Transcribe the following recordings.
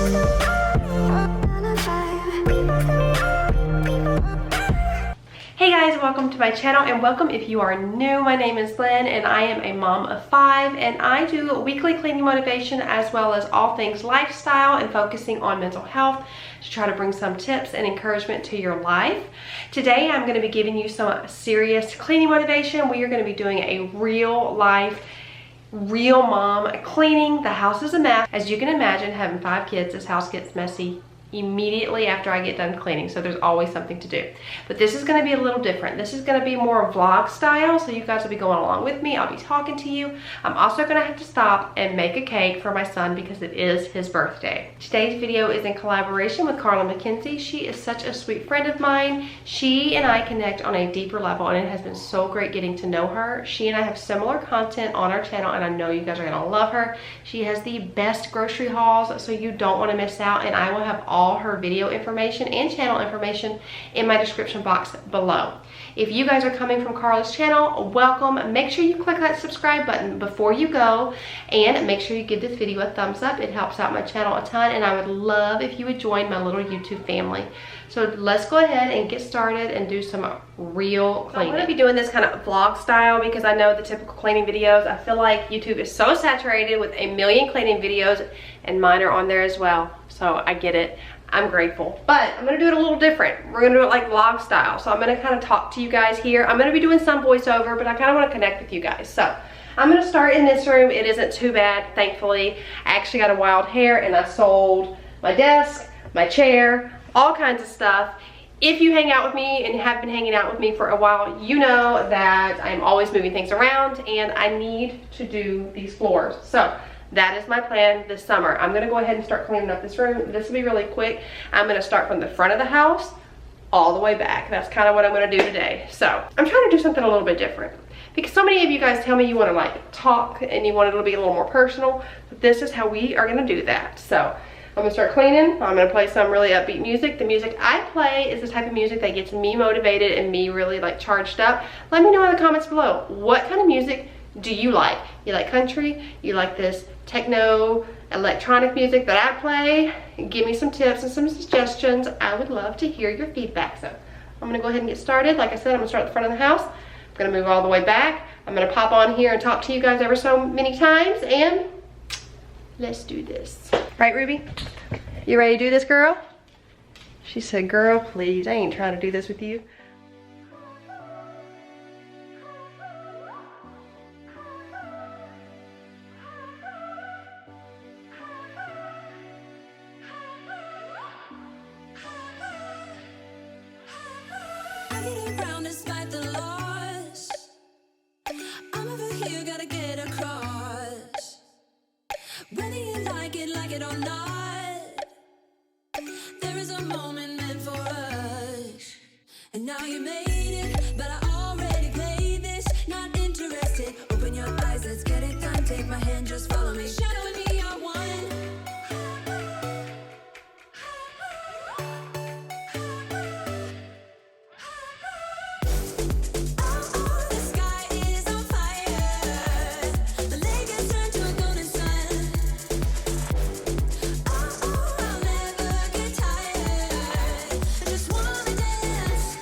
Hey guys, welcome to my channel, and welcome if you are new. My name is Lynn and I am a mom of 5, and I do weekly cleaning motivation as well as all things lifestyle and focusing on mental health to try to bring some tips and encouragement to your life. Today I'm going to be giving you some serious cleaning motivation. We are going to be doing a real life, real mom cleaning. The house is a mess. As you can imagine, having 5 kids, this house gets messy immediately after I get done cleaning, so there's always something to do. But this is going to be a little different. This is going to be more vlog style, so you guys will be going along with me. I'll be talking to you. I'm also going to have to stop and make a cake for my son because it is his birthday. Today's video is in collaboration with Carla. She is such a sweet friend of mine. She and I connect on a deeper level, and it has been so great getting to know her. She and I have similar content on our channel, and I know you guys are going to love her. She has the best grocery hauls, so you don't want to miss out, and I will have all her video information and channel information in my description box below. If you guys are coming from Carla's channel, welcome. Make sure you click that subscribe button before you go, and make sure you give this video a thumbs up. It helps out my channel a ton, and I would love if you would join my little YouTube family. So let's go ahead and get started and do some real cleaning. I'm going to be doing this kind of vlog style because I know the typical cleaning videos, I feel like YouTube is so saturated with a million cleaning videos, and mine are on there as well. So I get it. I'm grateful, but I'm gonna do it a little different. We're gonna do it like vlog style. So I'm gonna kind of talk to you guys here. I'm gonna be doing some voiceover, but I kind of want to connect with you guys. So I'm gonna start in this room. It isn't too bad, thankfully. I actually got a wild hair and I sold my desk, my chair, all kinds of stuff. If you hang out with me and have been hanging out with me for a while, you know that I'm always moving things around and I need to do these floors. So that is my plan this summer. I'm gonna go ahead and start cleaning up this room. This will be really quick. I'm gonna start from the front of the house all the way back. That's kind of what I'm gonna do today. So I'm trying to do something a little bit different because so many of you guys tell me you wanna like talk and you want it to be a little more personal, but this is how we are gonna do that. So I'm gonna start cleaning. I'm gonna play some really upbeat music. The music I play is the type of music that gets me motivated and me really like charged up. Let me know in the comments below, what kind of music do you like? You like country? You like this techno electronic music that I play? Give me some tips and some suggestions. I would love to hear your feedback. So I'm gonna go ahead and get started. Like I said, I'm gonna start at the front of the house. I'm gonna move all the way back. I'm gonna pop on here and talk to you guys ever so many times, and let's do this. Right, Ruby? You ready to do this, girl? She said, girl, please, I ain't trying to do this with you. Now you made it, but I already played this. Not interested. Open your eyes, let's get it done. Take my hand, just follow me. Shadow and me are one. Oh, the sky is on fire. The lake has turned to a golden sun. Oh, I'll never get tired. I just wanna dance.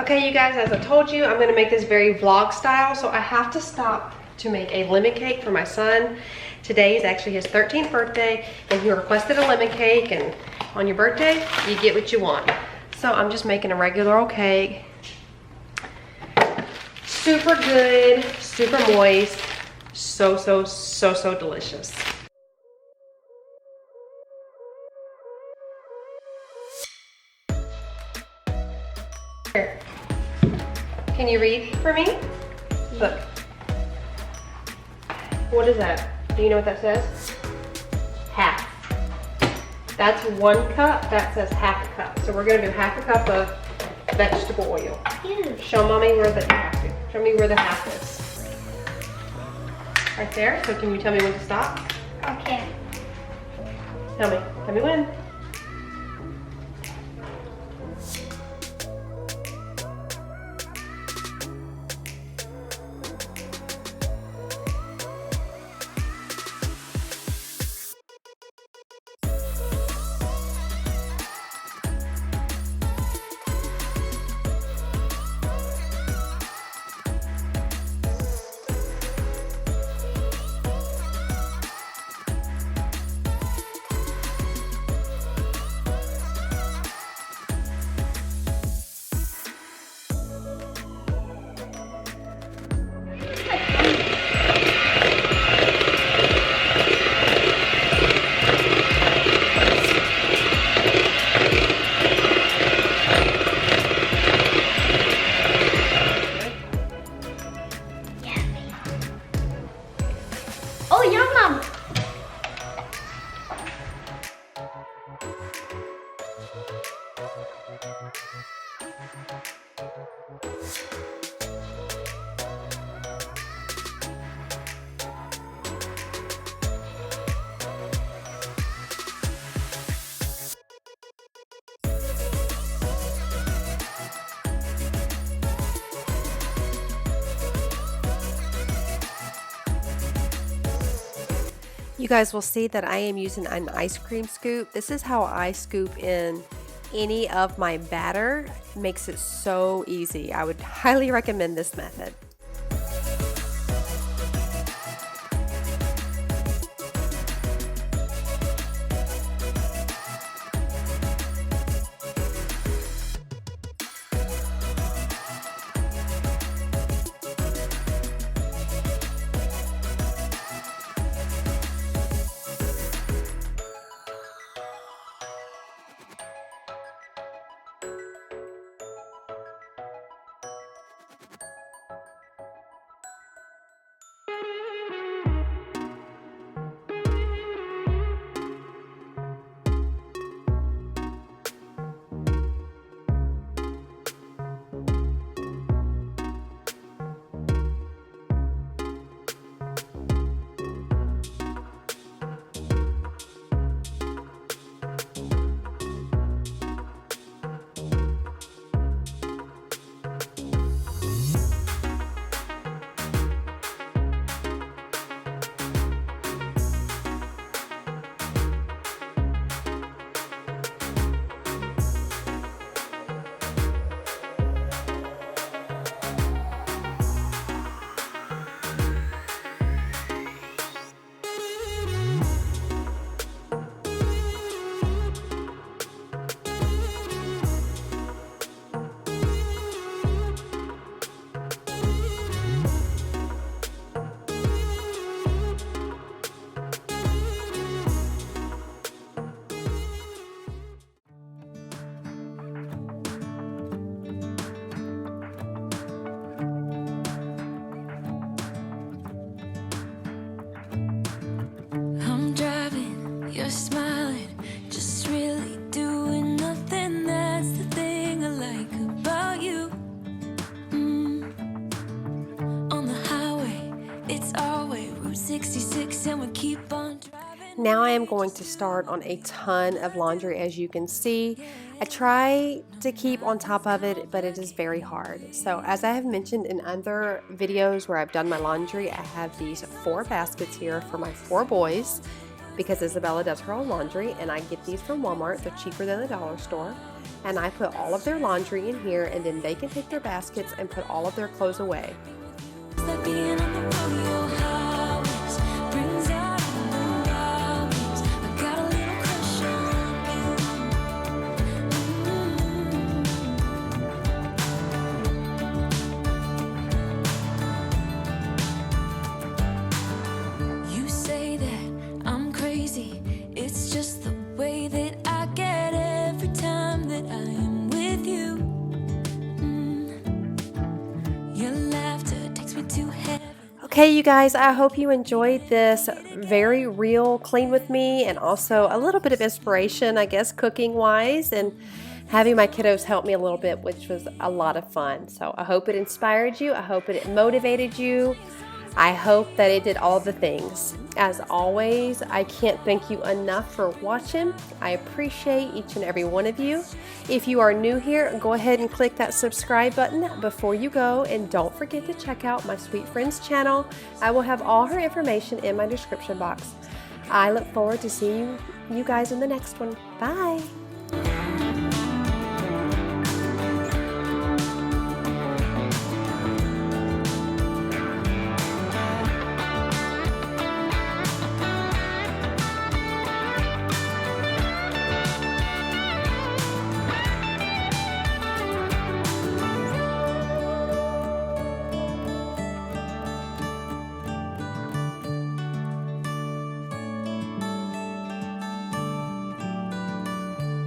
Okay, you guys, as I told you, I'm gonna make this very vlog style, so I have to stop to make a lemon cake for my son. Today is actually his 13th birthday, and he requested a lemon cake, and on your birthday, you get what you want. So I'm just making a regular old cake. Super good, super moist, so delicious. Here. Can you read for me? Look. What is that? Do you know what that says? Half. That's 1 cup. That says half a cup. So we're gonna do half a cup of vegetable oil. Ew. Show mommy where the half is. Show me where the half is. Right there. So can you tell me when to stop? Okay. Tell me. Tell me when. Oh, yum, Mom. You guys will see that I am using an ice cream scoop. This is how I scoop in any of my batter. It makes it so easy. I would highly recommend this method. I'm driving, you're smiling, just really doing nothing. That's the thing I like about you. On the highway, it's our way, Route 66, and we keep on driving. Now I am going to start on a ton of laundry, as you can see. I try to keep on top of it, but it is very hard. So as I have mentioned in other videos where I've done my laundry, I have these 4 baskets here for my 4 boys because Isabella does her own laundry, and I get these from Walmart. They're cheaper than the dollar store. and I put all of their laundry in here, and then they can take their baskets and put all of their clothes away. Like being on the rodeo highways, brings out the hours. I got a little crush on you. You say that I'm crazy. It's just the way that I get every time that I am with you. Your laughter takes me to heaven. Okay, you guys, I hope you enjoyed this very real clean with me, and also a little bit of inspiration, I guess, cooking wise, and having my kiddos help me a little bit, which was a lot of fun. So I hope it inspired you. I hope it motivated you. I hope that it did all the things. As always, I can't thank you enough for watching. I appreciate each and every one of you. If you are new here, go ahead and click that subscribe button before you go, and don't forget to check out my sweet friend's channel. I will have all her information in my description box. I look forward to seeing you guys in the next one. Bye.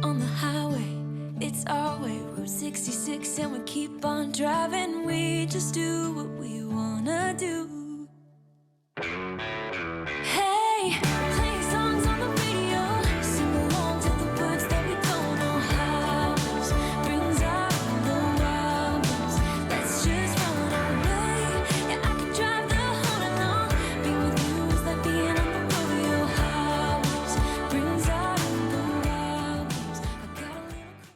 On the highway, it's our way, Route 66, and we keep on driving. We just do what we wanna do.